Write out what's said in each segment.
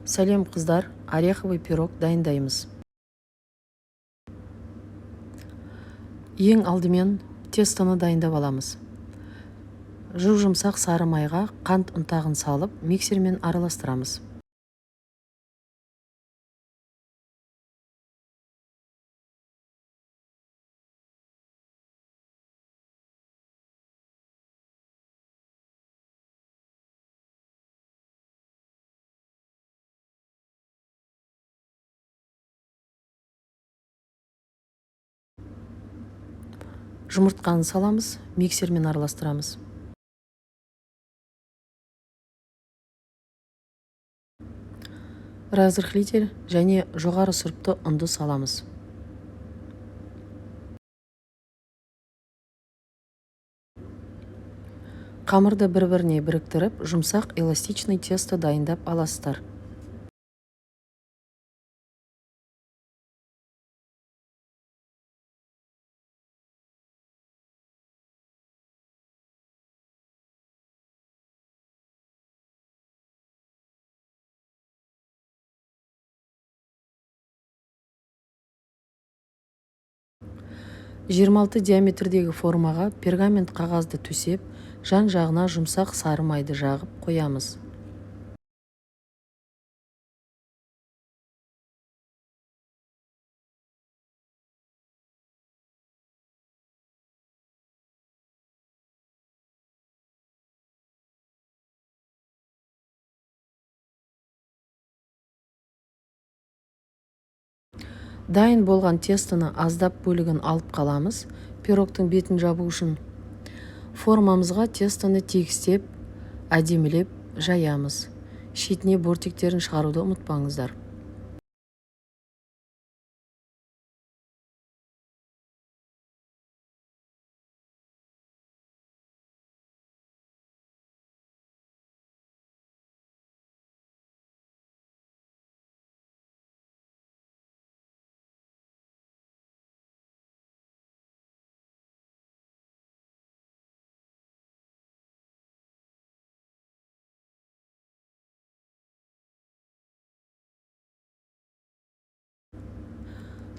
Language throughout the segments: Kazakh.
Сәлем қыздар, ореховый пирог дайындаймыз. Ең алдымен тестоны дайындап аламыз. Жұмсақ сары майға қант ұнтағын салып, миксермен араластырамыз. Жұмыртқаны саламыз, миксермен араластырамыз. Разрыхлитель және жоғары сұрыпты ұнды саламыз. Қамырды бір-біріне біріктіріп, жұмсақ эластичный тесто дайындап аласыздар. «26 диаметрдегі формаға пергамент қағазды төсеп, жан-жағына жұмсақ сары майды жағып қоямыз. Дайын болған тестоны аздап бөлігін алып қаламыз. Пирогтың бетін жабу үшін формамызға тестоны тегістеп, әдемілеп жаямыз. Шетіне бортиктерін шығаруды ұмытпаңыздар.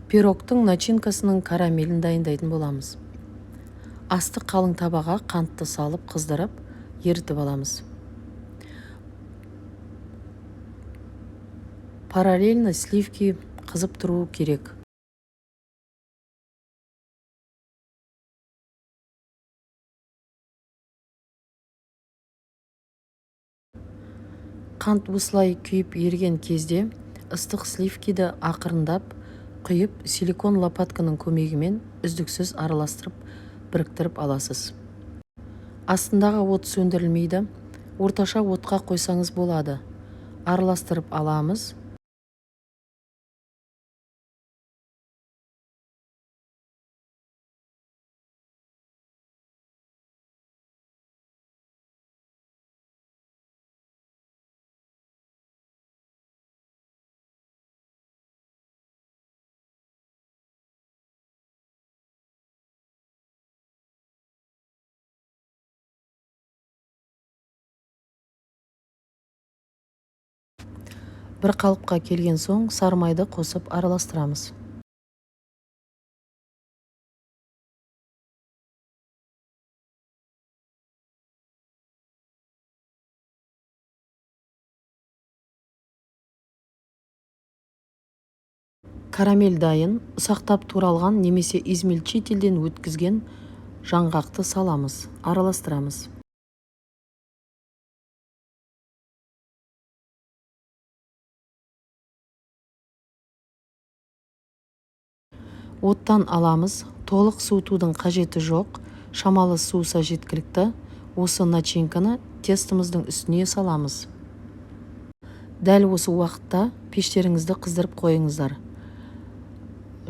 Пирогтың начинкасының карамелін дайындайтын боламыз. Асты қалың табаға қантты салып қыздырып, ерітіп аламыз. Параллельно сливки қызып тұру керек. Қант осылай күйіп ерген кезде ыстық сливкиді ақырындап құйып, силикон лопатканың көмегімен үздіксіз араластырып, біріктіріп аласыз. Астындағы от сөндірілмейді, орташа отқа қойсаңыз болады. Араластырып аламыз. Бір қалыпқа келген соң сары майды қосып араластырамыз. Карамель дайын, ұсақтап туралған немесе измельчительден өткізген жаңғақты саламыз, араластырамыз. Оттан аламыз, толық суытудың қажеті жоқ, шамалы суыса жеткілікті. Осы начинканы тестіміздің үстіне саламыз. Дәл осы уақытта пештеріңізді қыздырып қойыңыздар.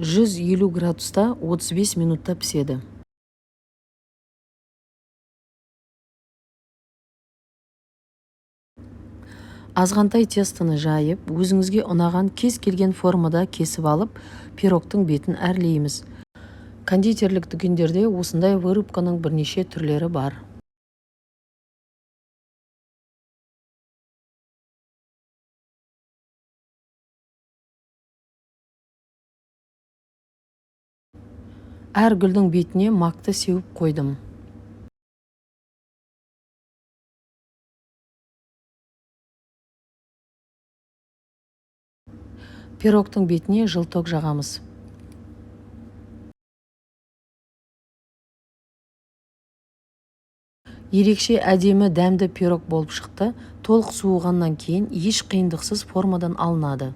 150 градуста 35 минутта піседі. Азғантай тестоны жайып, өзіңізге ұнаған кез келген формада кесіп алып, пирогтың бетін әрлейміз. Кондитерлік дүкендерде осындай вырубканың бірнеше түрлері бар. Әр гүлдің бетіне макты сеуіп қойдым. Пирогтың бетіне жылток жағамыз. Ерекше әдемі дәмді пирог болып шықты. Толық суығаннан кейін еш қиындықсыз формадан алынады.